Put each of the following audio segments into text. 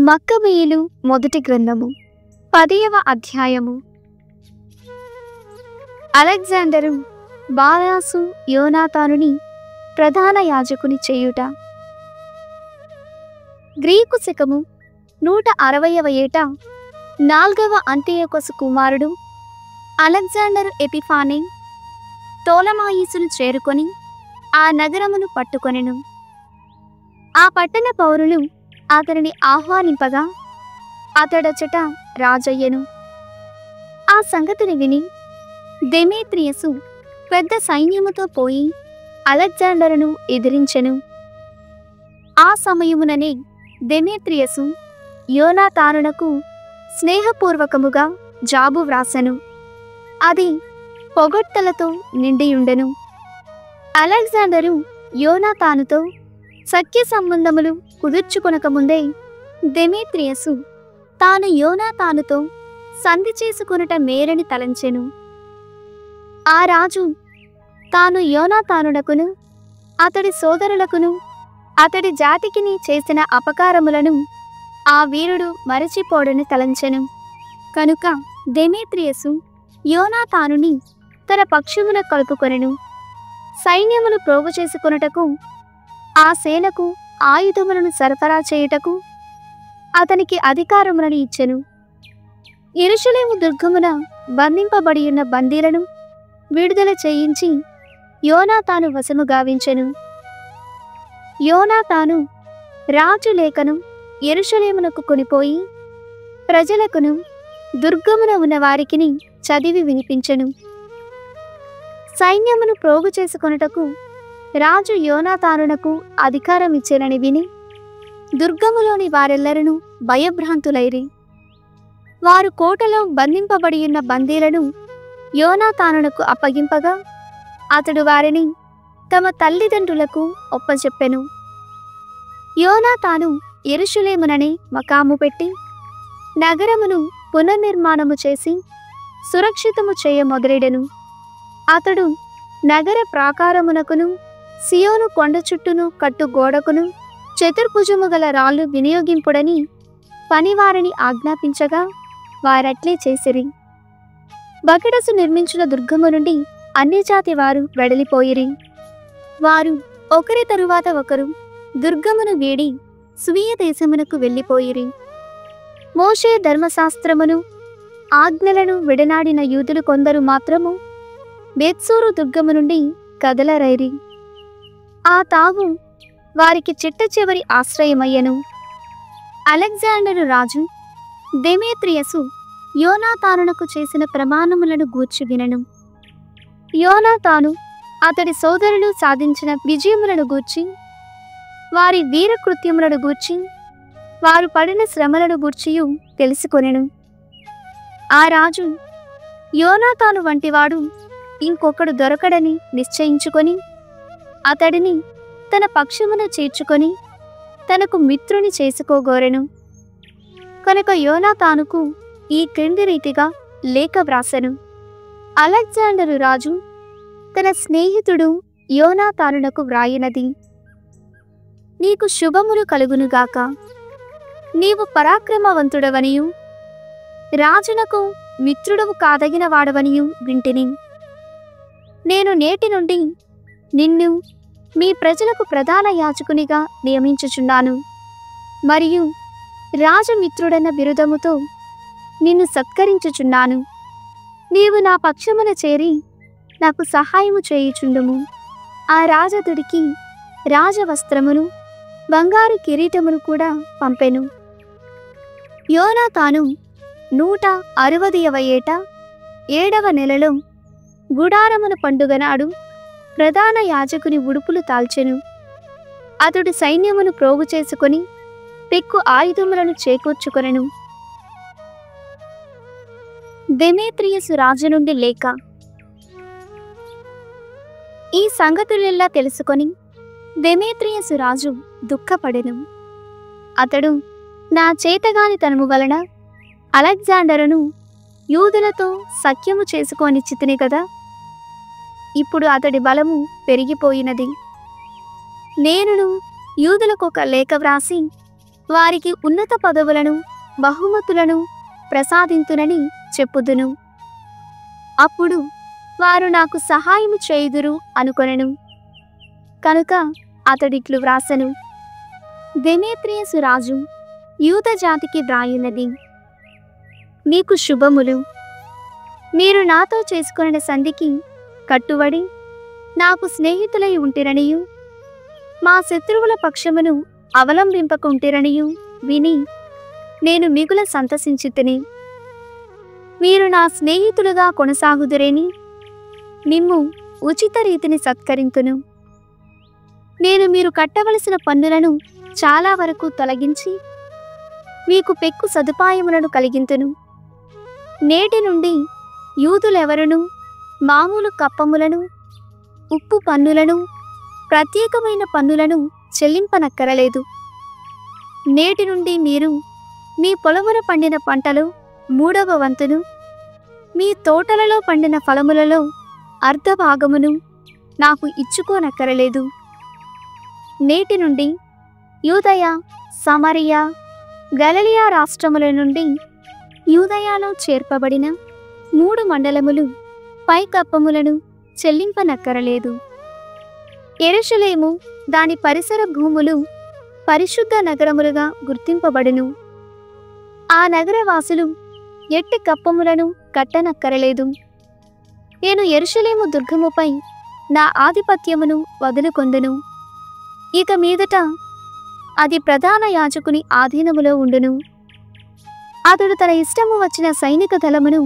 మక్కబీయులు మొదటి గ్రంథము 10వ అధ్యాయము. అలెగ్జాండరు బారాసు యోనాతానుని ప్రధాన యాజకుని చేయుట. గ్రీకు శకము 160వ ఏట 4వ అంతియోకసు కుమారుడు అలెగ్జాండరు ఎపిఫానే తోలమాయిసును చేరుకొని ఆ నగరమును పట్టుకొనెను. ఆ పట్టణ పౌరులు అతనిని ఆహ్వానింపగా అతడచట రాజయ్యను. ఆ సంగతిని విని దెమేత్రియసు పెద్ద సైన్యముతో పోయి అలెగ్జాండరును ఎదిరించెను. ఆ సమయముననే దెమేత్రియసు యోనాతానునకు స్నేహపూర్వకముగా జాబు వ్రాసెను. అది పొగడ్తలతో నిండియుండెను. అలెగ్జాండరు యోనాతానుతో సఖ్య సంబంధములు కుదుర్చుకొనకముందే దెమేత్రియసు తాను యోనాతానుతో సంధి చేసుకొనుట మేరని తలంచెను. ఆ రాజు తాను యోనాతానునకును అతడి సోదరులకును అతడి జాతికిని చేసిన అపకారములను ఆ వీరుడు మరచిపోడని తలంచెను. కనుక దెమేత్రియసు యోనాతానుని తన పక్షమున కలుపుకొనెను. సైన్యములు ప్రోగు చేసుకొనుటకు ఆ సేనకు ఆయుధములను సరఫరా చేయుటకు అతనికి అధికారములను ఇచ్చెను. యెరూషలేము దుర్గమున బంధింపబడియున్న బందీలను విడుదల చేయించి యోనాతాను వశము గావించెను. యోనాతాను రాజు లేఖను యెరూషలేమునకు కొనిపోయి ప్రజలకును దుర్గమున ఉన్న వారికిని చదివి వినిపించెను. సైన్యమును ప్రోగు చేసుకొనుటకు రాజు యోనాతానునకు అధికారం ఇచ్చెనని విని దుర్గములోని వారెల్లరూ భయభ్రాంతులైరి. వారు కోటలో బంధింపబడియున్న బందీలను యోనాతానునకు అప్పగింపగా అతడు వారిని తమ తల్లిదండ్రులకు ఒప్పచెప్పెను. యోనాతాను యెరూషలేముననే మకాము పెట్టి నగరమును పునర్నిర్మాణము చేసి సురక్షితము చేయ మొదలెడెను. అతడు నగర ప్రాకారమునకును సియోను కొండ చుట్టూను కట్టు గోడకును చతుర్భుజము గల రాళ్ళు వినియోగింపుడని పనివారిని ఆజ్ఞాపించగా వారట్లే చేసిరి. బకెడసు నిర్మించిన దుర్గము నుండి అన్యజాతి వారు వెడలిపోయిరి. వారు ఒకరి తరువాత ఒకరు దుర్గమును వీడి స్వీయ దేశమునకు వెళ్ళిపోయిరి. మోషే ధర్మశాస్త్రమును ఆజ్ఞలను విడనాడిన యూదులు కొందరు మాత్రము బేత్సూరు దుర్గము నుండి కదలరైరి. ఆ తావు వారికి చిట్ట చివరి ఆశ్రయమయ్యను. అలెగ్జాండరు రాజు దెమేత్రియసు యోనాతానునకు చేసిన ప్రమాణములను గూర్చి వినెను. యోనాతాను అతడి సోదరులు సాధించిన విజయములను గూర్చి వారి వీరకృత్యములను గూర్చి వారు పడిన శ్రమలను గూర్చియు తెలుసుకొనెను. ఆ రాజు యోనాతాను వంటివాడు ఇంకొకడు దొరకడని నిశ్చయించుకొని అతడిని తన పక్షమున చేర్చుకొని తనకు మిత్రుని చేసుకోగోరెను. కనుక యోనాతానుకు ఈ క్రింది రీతిగా లేఖ వ్రాసెను. అలెగ్జాండరు రాజు తన స్నేహితుడు యోనాతానునకు వ్రాయినది. నీకు శుభములు కలుగునుగాక. నీవు పరాక్రమవంతుడవనియు రాజునకు మిత్రుడవు కాదగిన వాడవనియు వింటిని. నేను నేటి నుండి నిన్ను మీ ప్రజలకు ప్రధాన యాజకునిగా నియమించుచున్నాను. మరియు రాజమిత్రుడన్న బిరుదముతో నిన్ను సత్కరించుచున్నాను. నీవు నా పక్షమున చేరి నాకు సహాయము చేయుచుండుము. ఆ రాజదుడికి రాజవస్త్రమును బంగారు కిరీటమును కూడా పంపెను. యోనాతాను 160వ ఏట 7వ నెలలో గుడారమున పండుగ నాడు ప్రధాన యాజకుని ఉడుపులు తాల్చెను. అతడు సైన్యమును ప్రోగు చేసుకొని పెక్కు ఆయుధములను చేకూర్చుకొనెను. దెమేత్రియసు రాజు నుండి లేఖ. ఈ సంగతులెల్లా తెలుసుకొని దెమేత్రియసు రాజు దుఃఖపడెను. అతడు నా చేతగానితనము వలన అలెగ్జాండరును యూదులతో సఖ్యము చేసుకోనిచ్చితిని కదా. ఇప్పుడు అతడి బలము పెరిగిపోయినది. నేనును యూదులకు ఒక లేఖ వ్రాసి వారికి ఉన్నత పదవులను బహుమతులను ప్రసాదింతునని చెప్పుదును. అప్పుడు వారు నాకు సహాయము చేయుదురు అనుకొనెను. కనుక అతడిట్లు వ్రాసెను, దెమేత్రియుసు రాజు యూద జాతికి వ్రాయున్నది, మీకు శుభములు. మీరు నాతో చేసుకొనిన సంధికి కట్టుబడి నాకు స్నేహితులై ఉంటిరనియు మా శత్రువుల పక్షమును అవలంబింపకుంటిరనియు విని నేను మిగుల సంతసించితిని. మీరు నా స్నేహితులుగా కొనసాగుదురేని మిమ్ము ఉచిత రీతిని సత్కరింతును. నేను మీరు కట్టవలసిన పన్నులను చాలా వరకు తొలగించి మీకు పెక్కు సదుపాయములను కలిగింతును. నేటి నుండి యూదులెవరును మామూలు కప్పములను, ఉప్పు పన్నులను, ప్రత్యేకమైన పన్నులను చెల్లింపనక్కరలేదు. నేటి నుండి మీరు మీ పొలమున పండిన పంటలో 3వ వంతును, మీ తోటలలో పండిన ఫలములలో అర్ధభాగమును నాకు ఇచ్చుకోనక్కరలేదు. నేటి నుండి యూదయ, సమరయ, గలిలయ రాష్ట్రముల నుండి యూదయలో చేర్పబడిన 3 మండలములు పైకప్పములను చెల్లింపనక్కరలేదు. యెరూషలేము దాని పరిసర భూములు పరిశుద్ధ నగరములుగా గుర్తింపబడును. ఆ నగరవాసులు ఎట్టి కప్పములను కట్టనక్కరలేదు. నేను యెరూషలేము దుర్గముపై నా ఆధిపత్యమును వదులుకొందును. ఇక మీదట అది ప్రధాన యాజకుని ఆధీనములో ఉండును. అతడు తన ఇష్టము వచ్చిన సైనిక దళమును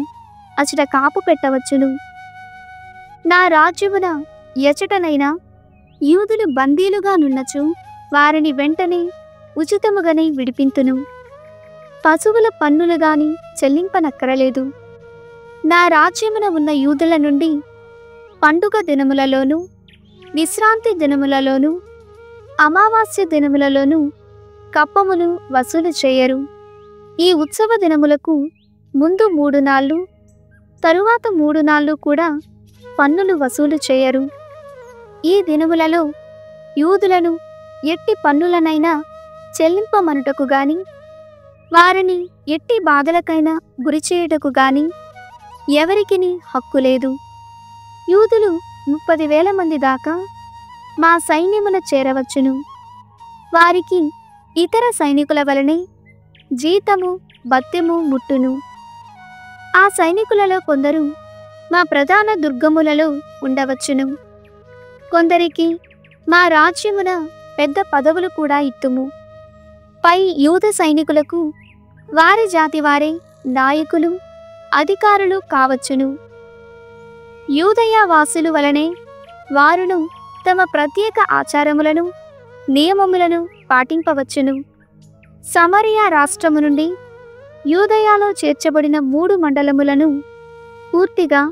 అచట కాపు పెట్టవచ్చును. నా రాజ్యమున ఎచటనైనా యూదులు బందీలుగా నున్నచు వారిని వెంటనే ఉచితముగానే విడిపింతును. పశువుల పన్నులు గాని చెల్లింపనక్కరలేదు. నా రాజ్యమున ఉన్న యూదుల నుండి పండుగ దినములలోనూ, విశ్రాంతి దినములలోనూ, అమావాస్య దినములలోనూ కప్పములు వసూలు చేయరు. ఈ ఉత్సవ దినములకు ముందు 3 నాళ్ళు, తరువాత 3 నాళ్ళు కూడా పన్నులు వసూలు చేయరు. ఈ దినములలో యూదులను ఎట్టి పన్నులనైనా చెల్లింపమనుటకు గాని, వారిని ఎట్టి బాధలకైనా గురిచేయుటకు గాని ఎవరికిని హక్కు లేదు. యూదులు 30,000 మంది దాకా మా సైన్యమున చేరవచ్చును. వారికి ఇతర సైనికుల వలనే జీతము భత్యము ముట్టును. ఆ సైనికులలో కొందరు మా ప్రధాన దుర్గములలో ఉండవచ్చును. కొందరికి మా రాజ్యమున పెద్ద పదవులు కూడా ఇత్తుము. పై యూద సైనికులకు వారి జాతి వారే నాయకులు, అధికారులు కావచ్చును. యూదయ వాసులు వలనే వారును తమ ప్రత్యేక ఆచారములను, నియమములను పాటింపవచ్చును. సమరయ రాష్ట్రము నుండి యూదయలో చేర్చబడిన 3 మండలములను పూర్తిగా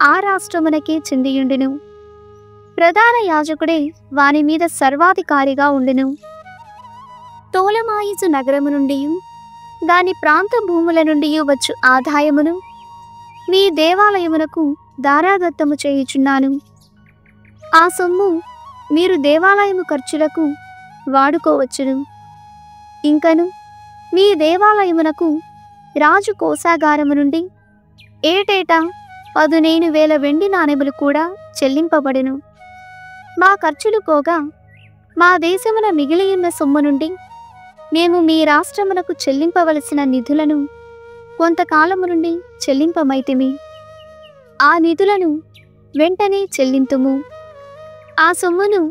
ఆ రాష్ట్రమునకే చెందియుండును. ప్రధాన యాజకుడే వాని మీద సర్వాధికారిగా ఉండును. తోలమాయిసు నగరము నుండి దాని ప్రాంత భూముల నుండి వచ్చు ఆదాయమును మీ దేవాలయమునకు దారాదత్తము చేయుచున్నాను. ఆ సొమ్ము మీరు దేవాలయము ఖర్చులకు వాడుకోవచ్చును. ఇంకను మీ దేవాలయమునకు రాజు కోశాగారము నుండి ఏటేటా 15,000 వెండి నాణెములు కూడా చెల్లింపబడును. మా ఖర్చులు పోగా మా దేశమున మిగిలియున్న సొమ్ము నుండి మేము మీ రాష్ట్రమునకు చెల్లింపవలసిన నిధులను కొంతకాలము నుండి చెల్లింపమైతిమి. ఆ నిధులను వెంటనే చెల్లింతుము. ఆ సొమ్మును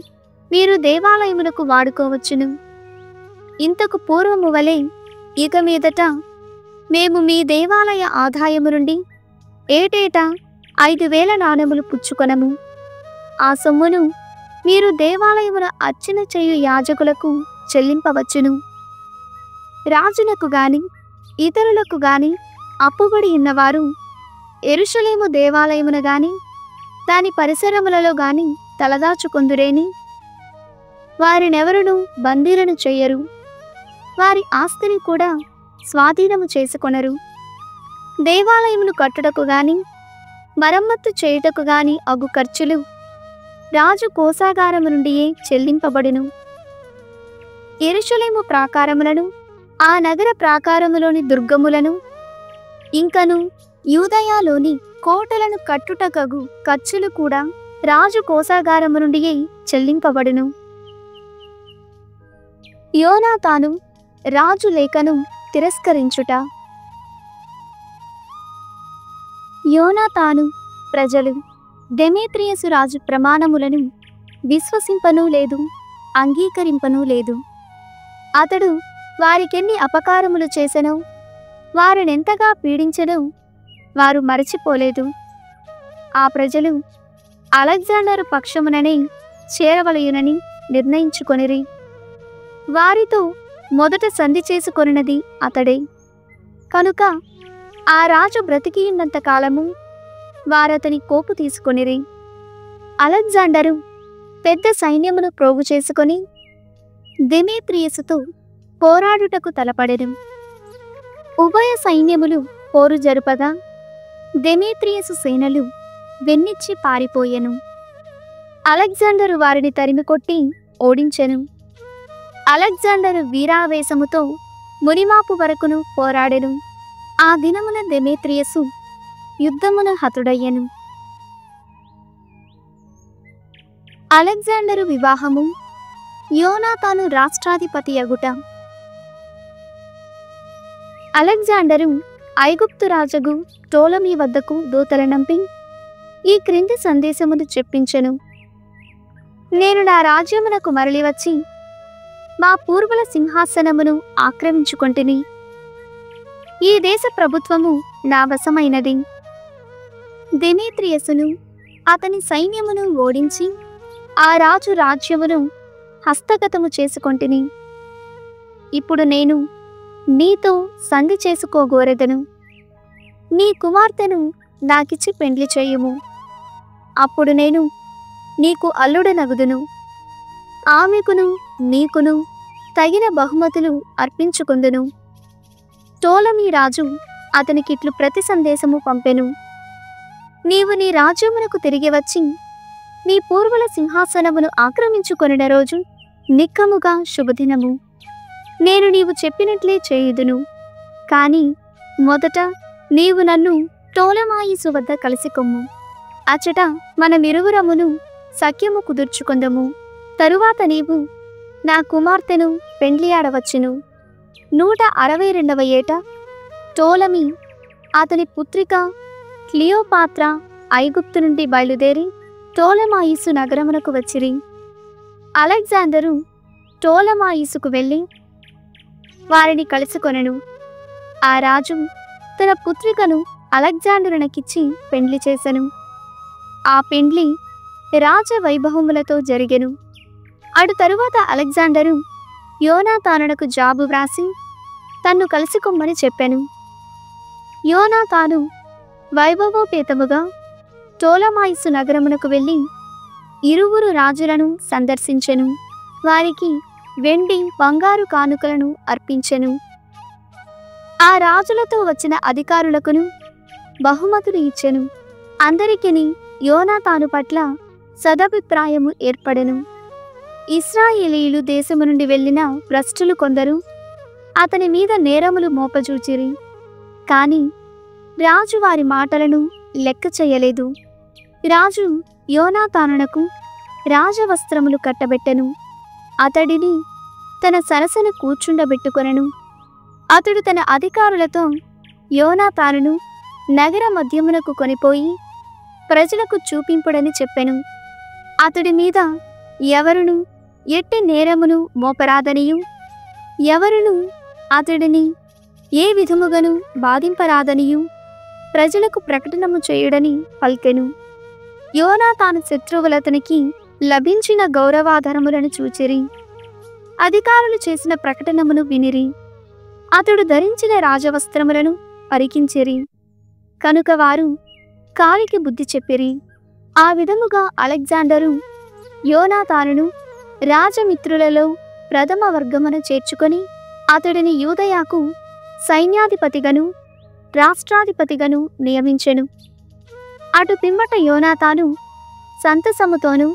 మీరు దేవాలయమునకు వాడుకోవచ్చును. ఇంతకు పూర్వము వలె ఇక మీదట మేము మీ దేవాలయ ఆదాయము నుండి ఏటేటా 5,000 నాణెములు పుచ్చుకొనము. ఆ సొమ్మును మీరు దేవాలయమున అర్చన చేయు యాజకులకు చెల్లింపవచ్చును. రాజులకు గాని ఇతరులకు గాని అప్పుబడి ఉన్నవారు యెరూషలేము దేవాలయమున గాని దాని పరిసరములలో గాని తలదాచుకొందురేని వారినెవరును బందీలను చెయ్యరు. వారి ఆస్తిని కూడా స్వాధీనము చేసుకొనరు. దేవాలయమును కట్టుటకు గాని మరమ్మత్తు చేయుటకు గాని అగు ఖర్చులు రాజు కోశాగారము నుండియే చెల్లింపబడును. యెరూషలేము ప్రాకారములను ఆ నగర ప్రాకారములోని దుర్గములను ఇంకను యూదయలోని కోటలను కట్టుటకగు ఖర్చులు కూడా రాజు కోశాగారము నుండి చెల్లింపబడును. యోనాతాను రాజు లేఖను తిరస్కరించుట. యోనాతాను ప్రజలు డెమేత్రియసు రాజు ప్రమాణములను విశ్వసింపనూ లేదు, అంగీకరింపనూ లేదు. అతడు వారికెన్ని అపకారములు చేసెనో, వారినెంతగా పీడించెనో వారు మరచిపోలేదు. ఆ ప్రజలు అలెగ్జాండరు పక్షముననే చేరవలయునని నిర్ణయించుకొనిరి. వారితో మొదట సంధి చేసుకొనినది అతడే. కనుక ఆ రాజు బ్రతికియున్నంత కాలము వారతని కోపు తీసుకొనిరి. అలెగ్జాండరు పెద్ద సైన్యమును ప్రోగు చేసుకొని డెమేత్రియుసుతో పోరాడుటకు తలపడెను. ఉభయ సైన్యములు పోరు జరుపగా డెమేత్రియుసు సేనలు వెన్నిచ్చి పారిపోయెను. అలెగ్జాండరు వారిని తరిమికొట్టి ఓడించెను. అలెగ్జాండరు వీరావేశముతో మునిమాపు వరకును పోరాడెను. ఆ దినమున డెమేత్రియుసు యుద్ధమున హతుడయ్యెను. అలెగ్జాండరు వివాహము, యోనాతాను రాష్ట్రాధిపతి అగుట. అలెగ్జాండరు ఐగుప్తు రాజగు టోలమీ వద్దకు దూతలనంపి ఈ క్రింది సందేశమును చెప్పించెను. నేను నా రాజ్యమునకు మరలి వచ్చి మా పూర్వుల సింహాసనమును ఆక్రమించుకొంటిని. ఈ దేశ ప్రభుత్వము నా వశమైనది. డెమేత్రియుసును అతని సైన్యమును ఓడించి ఆ రాజు రాజ్యమును హస్తగతము చేసుకొంటిని. ఇప్పుడు నేను నీతో సంధి చేసుకోగోరెదను. నీ కుమార్తెను నాకిచ్చి పెండ్లి చేయుము. అప్పుడు నేను నీకు అల్లుడనగుదును. ఆమెకును నీకును తగిన బహుమతులు అర్పించుకుందును. టోలమీ రాజు అతనికిట్లు ప్రతి సందేశము పంపెను. నీవు నీ రాజ్యమునకు తిరిగి వచ్చి నీ పూర్వుల సింహాసనమును ఆక్రమించుకొనిన రోజు నిక్కముగా శుభదినము. నేను నీవు చెప్పినట్లే చేయుదును. కాని మొదట నీవు నన్ను టోలమాయిసు వద్ద కలిసికొమ్ము. అచట మనమిరువురమును సఖ్యము కుదుర్చుకొందము. తరువాత నీవు నా కుమార్తెను పెండ్లి ఆడవచ్చును. 162వ ఏట టోలమీ అతని పుత్రిక క్లియోపాత్ర ఐగుప్తు నుండి బయలుదేరి టోలమాయిసు నగరమునకు వచ్చిరి. అలెగ్జాండరు టోలమాయిసుకు వెళ్ళి వారిని కలుసుకొనెను. ఆ రాజు తన పుత్రికను అలెగ్జాండరునకిచ్చి పెండ్లి చేసెను. ఆ పెండ్లి రాజవైభవములతో జరిగెను. అటు తరువాత అలెగ్జాండరు యోనాతానునకు జాబు వ్రాసి తన్ను కలుసుకొమ్మని చెప్పెను. యోనాతాను వైభవోపేతముగా టోలమాయిసు నగరమునకు వెళ్ళి ఇరువురు రాజులను సందర్శించెను. వారికి వెండి బంగారు కానుకలను అర్పించెను. ఆ రాజులతో వచ్చిన అధికారులకును బహుమతులు ఇచ్చెను. అందరికిని యోనాతాను పట్ల సదభిప్రాయము ఏర్పడెను. ఇశ్రాయేలీయులు దేశము నుండి వెళ్ళిన భ్రష్టులు కొందరు అతని మీద నేరములు మోపజూచిరి. కాని రాజు వారి మాటలను లెక్క చేయలేదు. రాజు యోనాతానునకు రాజవస్త్రములు కట్టబెట్టెను. అతడిని తన సరసను కూర్చుండబెట్టుకొనెను. అతడు తన అధికారులతో యోనాతానును నగర మధ్యమునకు కొనిపోయి ప్రజలకు చూపింపుడని చెప్పెను. అతడి మీద ఎవరును ఎట్టి నేరమును మోపరాదనియు, ఎవరును అతడిని ఏ విధముగను బాధింపరాదనియు ప్రజలకు ప్రకటనము చేయుడని పలికెను. యోనాతాను శత్రువులతనికి లభించిన గౌరవాధరములను చూచిరి. అధికారులు చేసిన ప్రకటనమును వినిరి. అతడు ధరించిన రాజవస్త్రములను పరికించిరి. కనుక వారు కాలికి బుద్ధి చెప్పిరి. ఆ విధముగా అలెగ్జాండరు యోనాతానును రాజమిత్రులలో ప్రథమ వర్గమున చేర్చుకొని అతడిని యూదయాకు సైన్యాధిపతిగను రాష్ట్రాధిపతిగను నియమించెను. అటు పిమ్మట యోనాతాను సంతసముతోనూ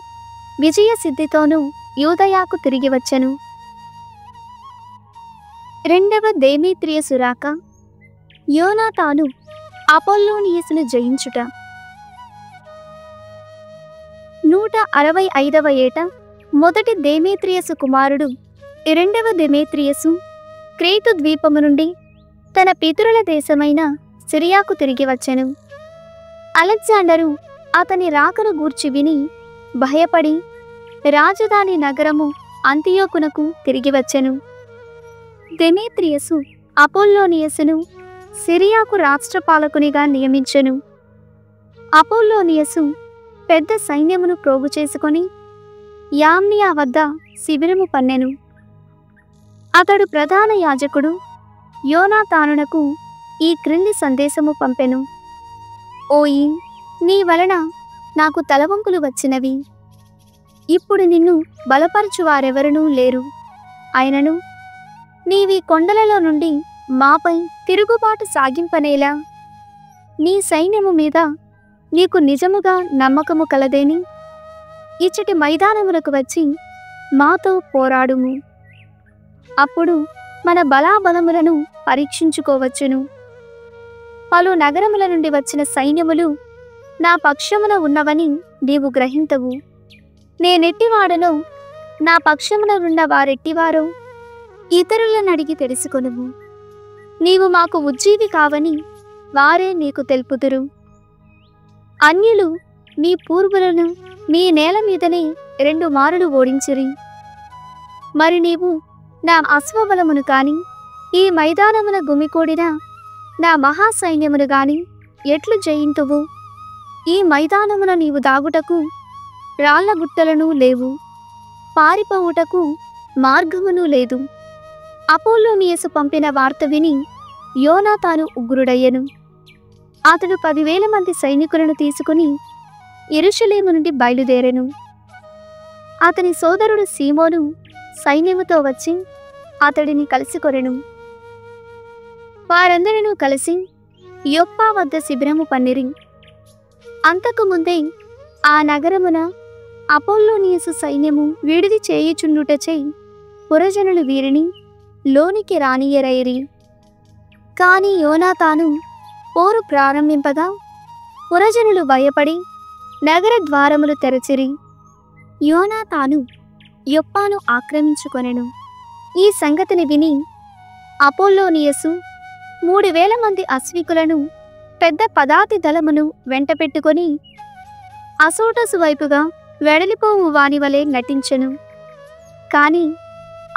విజయసిద్ధితోనూ యూదయాకు తిరిగి వచ్చెను. రెండవ దేమేత్రియసు రాక, యోనాతాను అపోల్లోనియసును జయించుట. 165వ ఏట మొదటి దేమేత్రియసు కుమారుడు రెండవ దేమేత్రియసు క్రేతు ద్వీపము నుండి తన పితరుల దేశమైన సిరియాకు తిరిగి వచ్చెను. అలెగ్జాండరు అతని రాకను గూర్చి విని భయపడి రాజధాని నగరము అంతియోకునకు తిరిగి వచ్చెను. దెమేత్రియసు అపోల్లోనియసును సిరియాకు రాష్ట్రపాలకునిగా నియమించెను. అపోల్లోనియసు పెద్ద సైన్యమును ప్రోగు చేసుకొని యామ్నియా వద్ద శిబిరము పన్నెను. అతడు ప్రధాన యాజకుడు యోనాతానునకు ఈ క్రింది సందేశము పంపెను. ఓయి, నీ వలన నాకు తలవంపులు వచ్చినవి. ఇప్పుడు నిన్ను బలపరచువారెవరనూ లేరు. అయినను నీవి కొండలలో నుండి మాపై తిరుగుబాటు సాగింపనేలా నీ సైన్యము మీద నీకు నిజముగా నమ్మకము కలదేని ఇచ్చటి మైదానములకు వచ్చి మాతో పోరాడుము. అప్పుడు మన బలాబలములను పరీక్షించుకోవచ్చును. పలు నగరముల నుండి వచ్చిన సైన్యములు నా పక్షమున ఉన్నవని నీవు గ్రహింతవు. నేనెట్టివాడనో నా పక్షమున ఉన్న వారెట్టివారో ఇతరులను అడిగి తెలుసుకొనుము. నీవు మాకు ఉజ్జీవి కావని వారే నీకు తెలుపుదురు. అన్యులు మీ పూర్వులను మీ నేల మీదనే 2 మారులు ఓడించిరి. మరి నీవు నా అశ్వబలమును కాని ఈ మైదానమున గుమికూడిన నా మహాసైన్యమును గాని ఎట్లు జయింతువు? ఈ మైదానమున నీవు దాగుటకు రాళ్లగుట్టలను లేవు, పారిపోవుటకు మార్గమును లేదు. అపోల్లోనియసు పంపిన వార్త విని యోనాతాను ఉగ్రుడయ్యెను. అతడు 10,000 మంది సైనికులను తీసుకుని యెరూషలేము నుండి బయలుదేరెను. అతని సోదరుడు సీమోను సైన్యముతో వచ్చి అతడిని కలిసికొనెను. వారందరినూ కలిసి యొప్పా వద్ద శిబిరము పన్నిరి. అంతకు ముందే ఆ నగరమున అపోల్లోనియసు సైన్యము విడిది చేయుచుండుటచే పురజనులు వీరిని లోనికి రానియరైరి. కాని యోనాతాను పోరు ప్రారంభింపగా పురజనులు భయపడి నగర ద్వారములు తెరచిరి. యోనాతాను యొప్పాను ఆక్రమించుకొనెను. ఈ సంగతిని విని అపోల్లోనియసు 3,000 మంది అశ్వికులను పెద్ద పదాతి దళమును వెంటపెట్టుకొని అసోటసు వైపుగా వెడలిపోవు వాని వలె నటించెను. కాని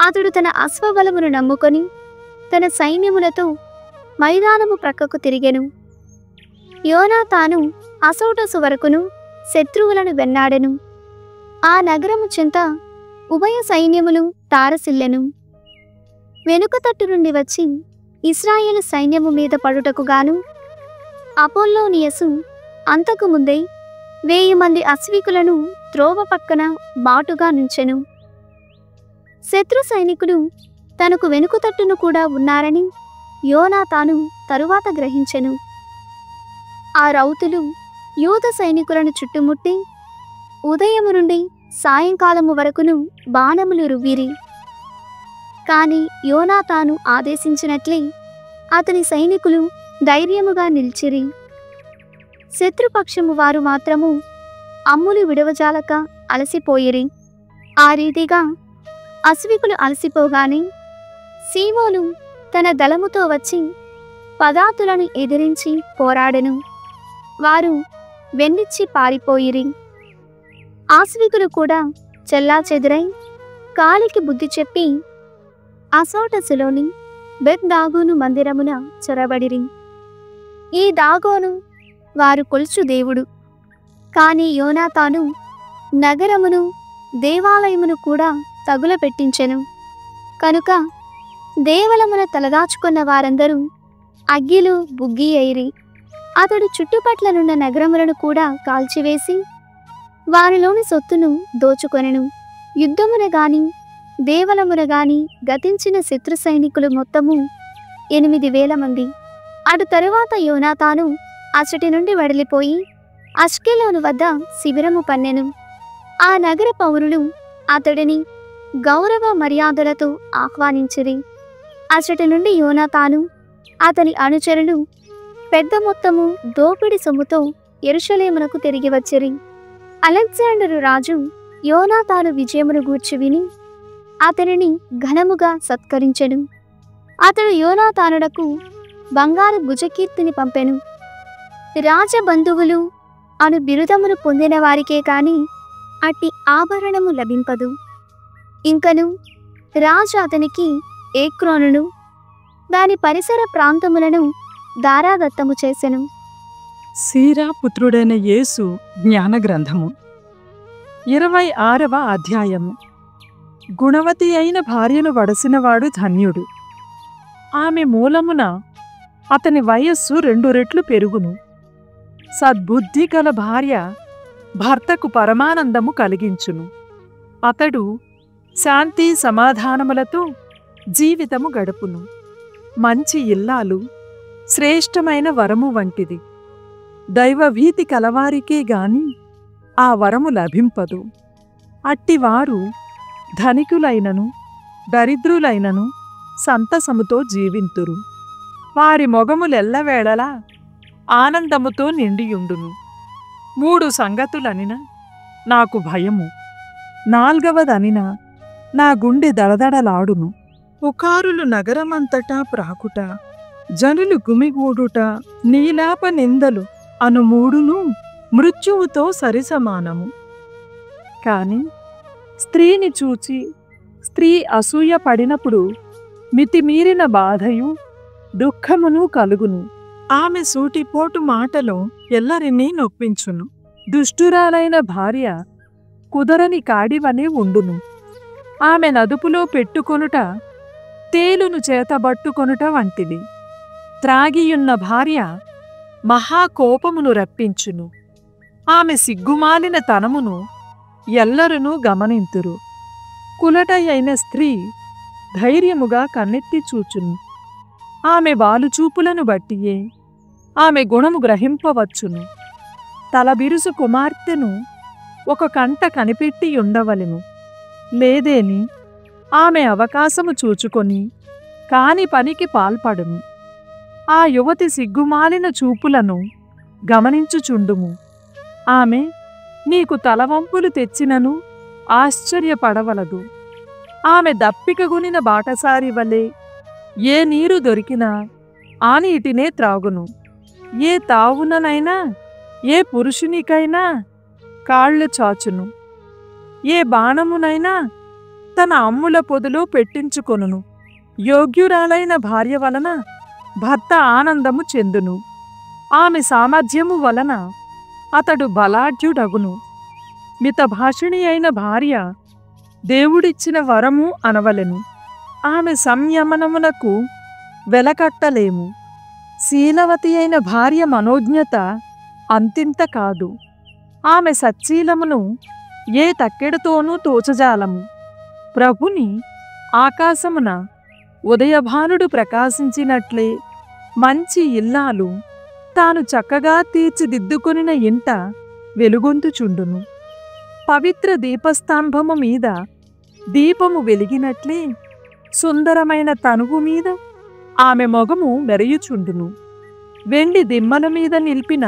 అతడు తన అశ్వబలమును నమ్ముకొని తన సైన్యములతో మైదానము ప్రక్కకు తిరిగెను. యోనాతాను అసోటసు వరకును శత్రువులను వెన్నాడెను. ఆ నగరము చెంత ఉభయ సైన్యములు తారసిల్లెను. వెనుక తట్టు నుండి వచ్చి ఇశ్రాయేలు సైన్యము మీద పడుటకు గాను అపోల్లోనియసు అంతకు ముందే 1000 మంది అశ్వికులను త్రోవ పక్కన బాటుగా నుంచెను. శత్రు సైనికులు తనకు వెనుక తట్టును కూడా ఉన్నారని యోనాతాను తరువాత గ్రహించెను. ఆ రౌతులు యూద సైనికులను చుట్టుముట్టి ఉదయము నుండి సాయంకాలము వరకును బాణములు రువ్విరి. కాని యోనాతాను ఆదేశించినట్లే అతని సైనికులు ధైర్యముగా నిలిచిరి. శత్రుపక్షము వారు మాత్రము అమ్ములు విడవజాలక అలసిపోయిరి. ఆ రీతిగా అశ్వికులు అలసిపోగానే సీమోను తన దళముతో వచ్చి పదాతులను ఎదిరించి పోరాడెను. వారు వెన్నిచ్చి పారిపోయిరి. ఆశ్వికులు కూడా చెల్లాచెదురై కాలికి బుద్ధి చెప్పి అసోటసులోని బెత్ దాగోను మందిరమున చొరబడిరి. ఈ దాగోను వారు కొలుచు దేవుడు. కాని యోనాతాను నగరమును దేవాలయమును కూడా తగులపెట్టించెను. కనుక దేవలమున తలదాచుకున్న వారందరూ అగ్గిలో బుగ్గి అయిరి. అతడు చుట్టుపట్లనున్న నగరములను కూడా కాల్చివేసి వారిలోని సొత్తును దోచుకొనెను. యుద్ధమున గాని దేవలమున గాని గతించిన శత్రు సైనికులు మొత్తము 8,000 మంది. అటు తరువాత యోనాతాను అచ్చటి నుండి వెడలిపోయి అష్కెలోను వద్ద శిబిరము పన్నెను. ఆ నగర పౌరులు అతడిని గౌరవ మర్యాదలతో ఆహ్వానించిరి. అచ్చటి నుండి యోనాతాను అతని అనుచరులు పెద్ద మొత్తము దోపిడి సొమ్ముతో యెరూషలేమునకు తిరిగి వచ్చిరి. అలెగ్జాండరు రాజు యోనాతాను విజయమును గూర్చి విని అతనిని ఘనముగా సత్కరించెను. అతడు యోనాతానునకు బంగారు భుజకీర్తిని పంపెను. రాజబంధువులు అను బిరుదమును పొందిన వారికే కాని అట్టి ఆభరణము లభింపదు. ఇంకను రాజు అతనికి ఏక్రోనును దాని పరిసర ప్రాంతములను దారాదత్తము చేసెను. సీరా పుత్రుడైన యేసు జ్ఞాన గ్రంథము 26వ అధ్యాయము. గుణవతి అయిన భార్యను వడసినవాడు ధన్యుడు. ఆమె మూలమున అతని వయస్సు 2 రెట్లు పెరుగును. సద్బుద్ధి గల భార్య భర్తకు పరమానందము కలిగించును. అతడు శాంతి సమాధానములతో జీవితము గడుపును. మంచి ఇల్లాలు శ్రేష్టమైన వరము వంటిది. దైవభీతి కలవారికే గాని ఆ వరము లభింపదు. అట్టివారు ధనికులైనను దరిద్రులైనను సంతసముతో జీవింతురు. వారి మొగములెల్లవేళలా ఆనందముతో నిండియుండును. 3 సంగతులనిన నాకు భయము, 4వదనిన నా గుండె దడదడలాడును. పుకారులు నగరమంతటా ప్రాకుట, జనులు గుమిగూడుట, నీలాప నిందలు అను 3ను మృత్యువుతో సరిసమానము. కాని స్త్రీని చూచి స్త్రీ అసూయ పడినప్పుడు మితిమీరిన బాధయు దుఃఖమును కలుగును. ఆమె సూటిపోటు మాటలో ఎల్లరినీ నొప్పించును. దుష్టురాలైన భార్య కుదరని కాడివనే ఉండును. ఆమె నదుపులో పెట్టుకొనుట తేలును చేతబట్టుకొనుట వంటిది. త్రాగియున్న భార్య మహాకోపమును రప్పించును. ఆమె సిగ్గుమాలిన తనమును ఎల్లరునూ గమనింతురు. కులటయైన స్త్రీ ధైర్యముగా కన్నెత్తి చూచును. ఆమె వాలుచూపులను బట్టియే ఆమె గుణము గ్రహింపవచ్చును. తలబిరుసు కుమార్తెను ఒక కంట కనిపెట్టి ఉండవలెను. లేదేని ఆమె అవకాశము చూచుకొని కాని పనికి పాల్పడును. ఆ యువతి సిగ్గుమాలిన చూపులను గమనించుచుండుము. ఆమె నీకు తలవంపులు తెచ్చినను ఆశ్చర్యపడవలదు. ఆమె దప్పికగొనిన బాటసారి వలె ఏ నీరు దొరికినా ఆ నీటినే త్రాగును. ఏ తావుననైనా ఏ పురుషునికైనా కాళ్ళు చాచును. ఏ బాణమునైనా తన అమ్ముల పొదులో పెట్టించుకొనును. యోగ్యురాలైన భార్య వలన భర్త ఆనందము చెందును. ఆమె సామర్థ్యము వలన అతడు బలాఢ్యుడగును. మితభాషిణి అయిన భార్య దేవుడిచ్చిన వరము అనవలెను. ఆమె సంయమనమునకు వెలకట్టలేము. శీలవతి అయిన భార్య మనోజ్ఞత అంతింత కాదు. ఆమె సచ్చీలమును ఏ తక్కెడతోనూ తోచజాలము. ప్రభుని ఆకాశమున ఉదయభానుడు ప్రకాశించినట్లే మంచి ఇల్లాలు తాను చక్కగా తీర్చిదిద్దుకొనిన ఇంట వెలుగొందుచుండును. పవిత్ర దీపస్తంభము మీద దీపము వెలిగినట్లే సుందరమైన తనువు మీద ఆమె మొగము మెరయుచుండును. వెండి దిమ్మల మీద నిలిపిన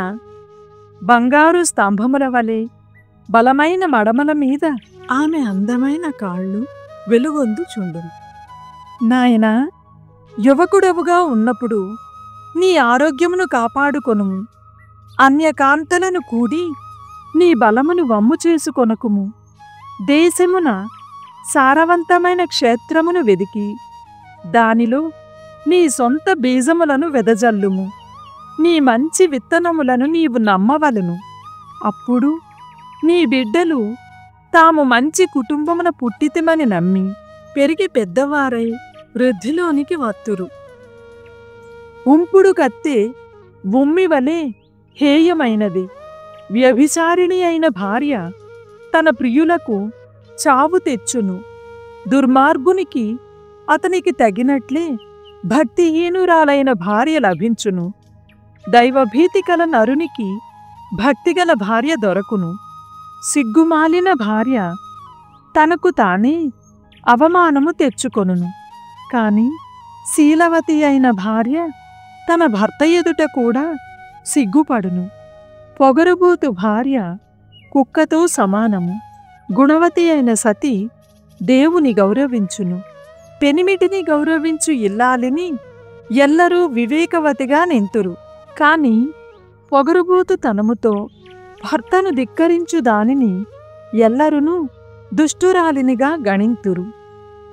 బంగారు స్తంభముల వలె బలమైన మడమల మీద ఆమె అందమైన కాళ్ళు వెలుగొందుచుండును. నాయనా, యువకుడవుగా ఉన్నప్పుడు నీ ఆరోగ్యమును కాపాడుకొనుము. అన్యకాంతలను కూడి నీ బలమును వమ్ము చేసుకొనకుము. దేశమున సారవంతమైన క్షేత్రమును వెదికి దానిలో నీ సొంత బీజములను వెదజల్లుము. నీ మంచి విత్తనములను నీవు నమ్మవలను. అప్పుడు నీ బిడ్డలు తాము మంచి కుటుంబమున పుట్టితిమని నమ్మి పెరిగి పెద్దవారై వృద్ధిలోనికి వత్తురు. ఉంపుడు కత్తే ఉమ్మివలే హేయమైనది. వ్యభిచారిణి అయిన భార్య తన ప్రియులకు చావు తెచ్చును. దుర్మార్గునికి అతనికి తగినట్లే భక్తిహీనురాలైన భార్య లభించును. దైవభీతి కల నరునికి భక్తిగల భార్య దొరకును. సిగ్గుమాలిన భార్య తనకు తానే అవమానము తెచ్చుకొనును. కాని శీలవతి అయిన భార్య తన భర్త ఎదుట కూడా సిగ్గుపడును. పొగరుబోతు భార్య కుక్కతో సమానము. గుణవతి అయిన సతి దేవుని గౌరవించును. పెనిమిటిని గౌరవించు ఇల్లాలిని ఎల్లరూ వివేకవతిగా నెంతురు. కాని పొగరుబోతు తనముతో భర్తను ధిక్కరించు దానిని ఎల్లరునూ దుష్టురాలినిగా గణింతురు.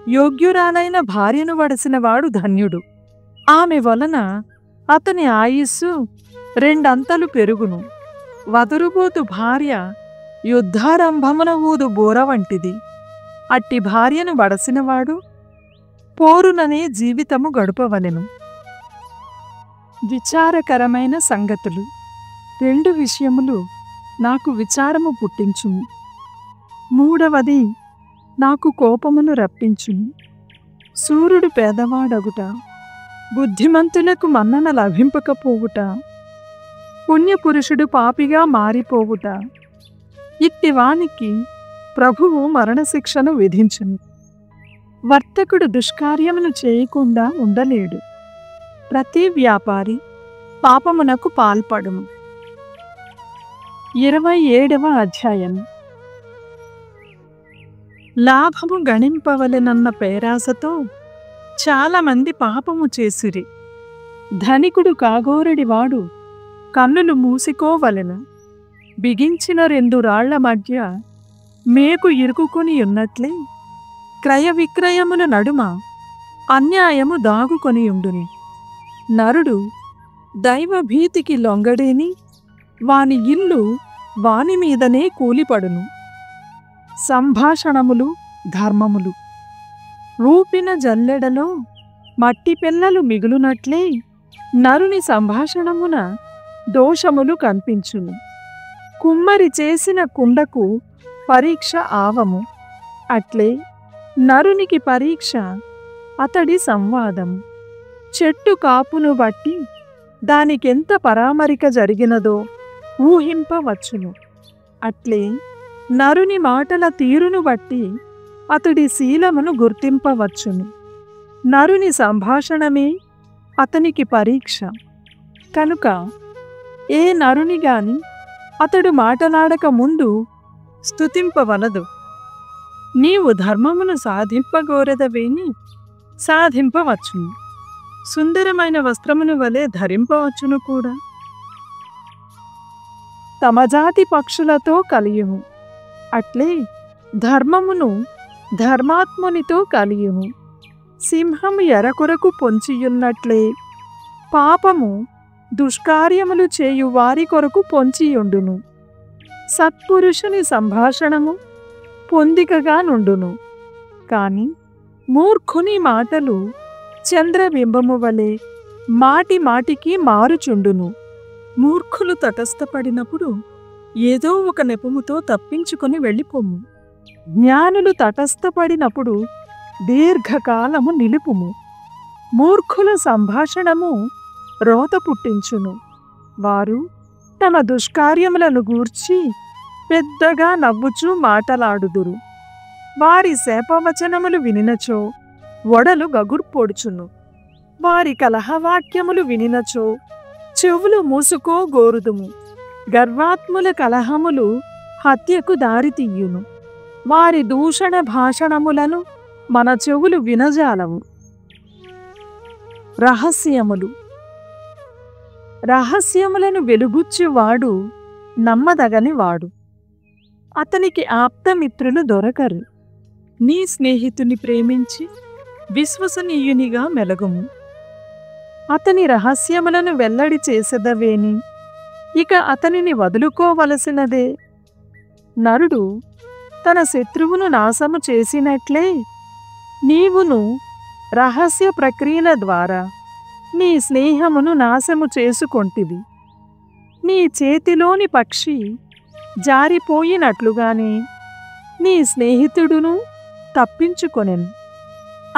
యోగ్యురాలైన భార్యను వడసినవాడు ధన్యుడు. ఆమె వలన అతని ఆయుస్సు 2 అంతలు పెరుగును. వదురుబోతు భార్య యుద్ధారంభమున ఊదు బోర వంటిది. అట్టి భార్యను వడసినవాడు పోరుననే జీవితము గడుపవలెను. విచారకరమైన సంగతులు 2 విషయములు నాకు విచారము పుట్టించుము. మూడవది నాకు కోపమును రప్పించును. సూర్యుడు పేదవాడగుట, బుద్ధిమంతులకు మన్నన లభింపకపోవుట, పుణ్యపురుషుడు పాపిగా మారిపోవుట, ఇట్టివానికి ప్రభువు మరణశిక్షను విధించును. వర్తకుడు దుష్కార్యమును చేయకుండా ఉండలేడు. ప్రతి వ్యాపారి పాపమునకు పాల్పడును. 27వ అధ్యాయం. లాభము గణింపవలెనన్న పేరాసతో చాలామంది పాపము చేసిరి. ధనికుడు కాగోరడివాడు కన్నులు మూసుకోవలెను. బిగించిన 2 రాళ్ల మధ్య మేకు ఇరుకుకొని ఉన్నట్లే క్రయ విక్రయముల నడుమ అన్యాయము దాగుకొని ఉండుని. నరుడు దైవభీతికి లొంగడేని వాని ఇల్లు వాని మీదనే కూలిపడును. సంభాషణములు ధర్మములు. రూపిన జల్లెడలో మట్టి పిల్లలు మిగులునట్లే నరుని సంభాషణమున దోషములు కనిపించును. కుమ్మరి చేసిన కుండకు పరీక్ష ఆవము. అట్లే నరునికి పరీక్ష అతడి సంవాదము. చెట్టు కాపును బట్టి దానికెంత పరామరిక జరిగినదో ఊహింపవచ్చును. అట్లే నరుని మాటల తీరును బట్టి అతడి శీలమును గుర్తింపవచ్చును. నరుని సంభాషణమే అతనికి పరీక్ష. కనుక ఏ నరుని గాని అతడు మాటలాడక ముందు స్తుతింపవలదు. నీవు ధర్మమును సాధింపగోరెదవేని సాధింపవచ్చును. సుందరమైన వస్త్రమును వలె ధరింపవచ్చును కూడా. తమ జాతి పక్షులతో కలియుము. అట్లే ధర్మమును ధర్మాత్మునితో కలియుము. సింహము ఎరకొరకు పొంచియున్నట్లే పాపము దుష్కార్యములు చేయు వారి కొరకు పొంచియుండును. సత్పురుషుని సంభాషణము పొందికగా నుండును. కాని మూర్ఖుని మాటలు చంద్రబింబము వలె మాటి మాటికి మారుచుండును. మూర్ఖులు తటస్థపడినప్పుడు ఏదో ఒక నెపముతో తప్పించుకొని వెళ్ళిపోము. జ్ఞానులు తటస్థపడినప్పుడు దీర్ఘకాలము నిలుపుము. మూర్ఖుల సంభాషణము రోత పుట్టించును. వారు తమ దుష్కార్యములను గూర్చి పెద్దగా నవ్వుచూ మాటలాడుదురు. వారి శాపవచనములు వినినచో ఒడలు గగుర్పొడుచును. వారి కలహవాక్యములు వినినచో చెవులు మూసుకోగోరుదుము. గర్వాత్ముల కలహములు హత్యకు దారితీయును. వారి దూషణ భాషణములను మన చెవులు వినజాలవు. రహస్యములు. రహస్యములను వెలుగుచ్చువాడు నమ్మదగని వాడు. అతనికి ఆప్తమిత్రులు దొరకరు. నీ స్నేహితుని ప్రేమించి విశ్వసనీయునిగా మెలగుము. అతని రహస్యములను వెల్లడి చేసెదవేని ఇక అతనిని వదులుకోవలసినదే. నరుడు తన శత్రువును నాశము చేసినట్లే నీవును రహస్య ప్రక్రియల ద్వారా నీ స్నేహమును నాశము చేసుకొంటివి. నీ చేతిలోని పక్షి జారిపోయినట్లుగానే నీ స్నేహితుడును తప్పించుకొనెను.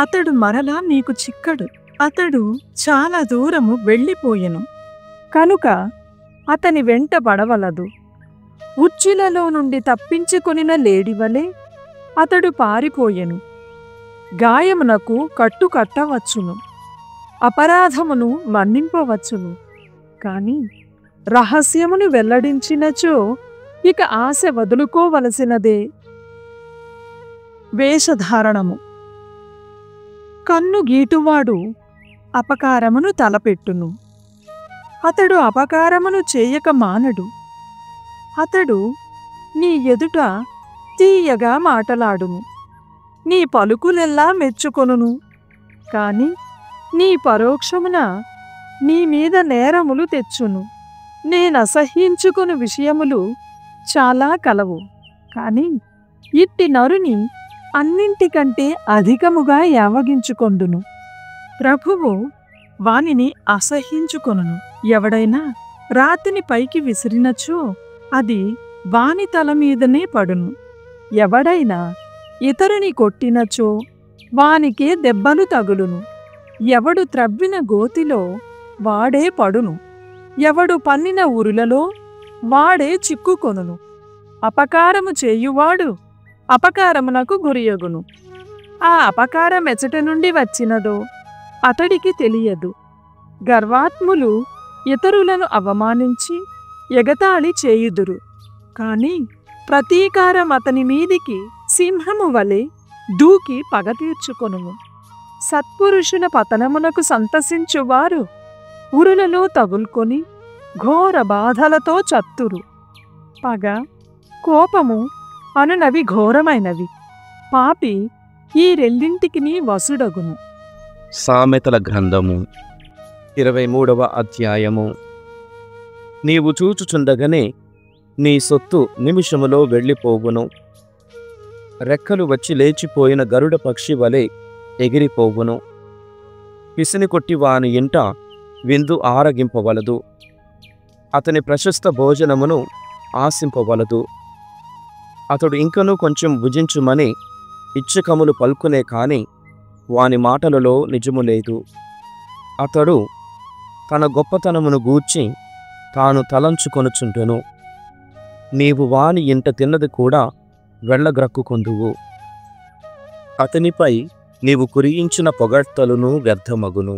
అతడు మరలా నీకు చిక్కడు. అతడు చాలా దూరము వెళ్ళిపోయెను. కనుక అతని వెంట పడవలదు. ఉచ్చులలో నుండి తప్పించుకొనిన లేడివలే అతడు పారిపోయెను. గాయమునకు కట్టు కట్టవచ్చును. అపరాధమును మన్నింపవచ్చును, కాని రహస్యమును వెల్లడించినచో ఇక ఆశ వదులుకోవలసినదే. వేషధారణము. కన్ను గీటువాడు అపకారమును తలపెట్టును, అతడు అపకారమును చేయక మానడు. అతడు నీ ఎదుట తీయగా మాటలాడును, నీ పలుకులెల్లా మెచ్చుకొనును, కాని నీ పరోక్షమున నీ మీద నేరములు తెచ్చును. నేనసహ్యించుకొను విషయములు చాలా కలవు, కాని ఇట్టి నరుని అన్నింటికంటే అధికముగా యావగించుకొందును. ప్రభువు వానిని అసహ్యించుకొనును. ఎవడైనా రాతిని పైకి విసిరినచో అది వాని తల మీదనే పడును. ఎవడైనా ఇతరుని కొట్టినచో వానికే దెబ్బలు తగులును. ఎవడు త్రవ్విన గోతిలో వాడే పడును, ఎవడు పన్నిన ఉరులలో వాడే చిక్కుకొనును. అపకారము చేయువాడు అపకారమునకు గురియగును. ఆ అపకారం ఎచట నుండి వచ్చినదో అతడికి తెలియదు. గర్వాత్ములు ఇతరులను అవమానించి ఎగతాళి చేయుదురు, కాని ప్రతీకారం అతని మీదికి సింహము వలె దూకి పగ తీర్చుకొనుము. సత్పురుషుల పతనమునకు సంతసించువారు ఉరులలో తగులుకొని ఘోర బాధలతో చత్తురు. పగ, కోపము అనునవి ఘోరమైనవి. పాపి ఈ రెండింటికిని వసుడగును. సామెతల గ్రంథము 23వ అధ్యాయము. నీవు చూచుచుండగనే నీ సొత్తు నిమిషములో వెళ్ళిపోవును. రెక్కలు వచ్చి లేచిపోయిన గరుడ పక్షి వలె ఎగిరిపోవును. పిసిని కొట్టి వాని ఇంట విందు ఆరగింపవలదు, అతని ప్రశస్త భోజనమును ఆశింపవలదు. అతడు ఇంకనూ కొంచెం భుజించుమని ఇచ్చకములు పలుకునే కాని వాని మాటలలో నిజము లేదు. అతడు తన గొప్పతనమును గూర్చి తాను తలంచుకొనుచుండును. నీవు వాని ఇంట తిన్నది కూడా వెళ్ళగ్రక్కుకొందువు. అతనిపై నీవు కురియించిన పొగడ్తలును వ్యర్థమగును.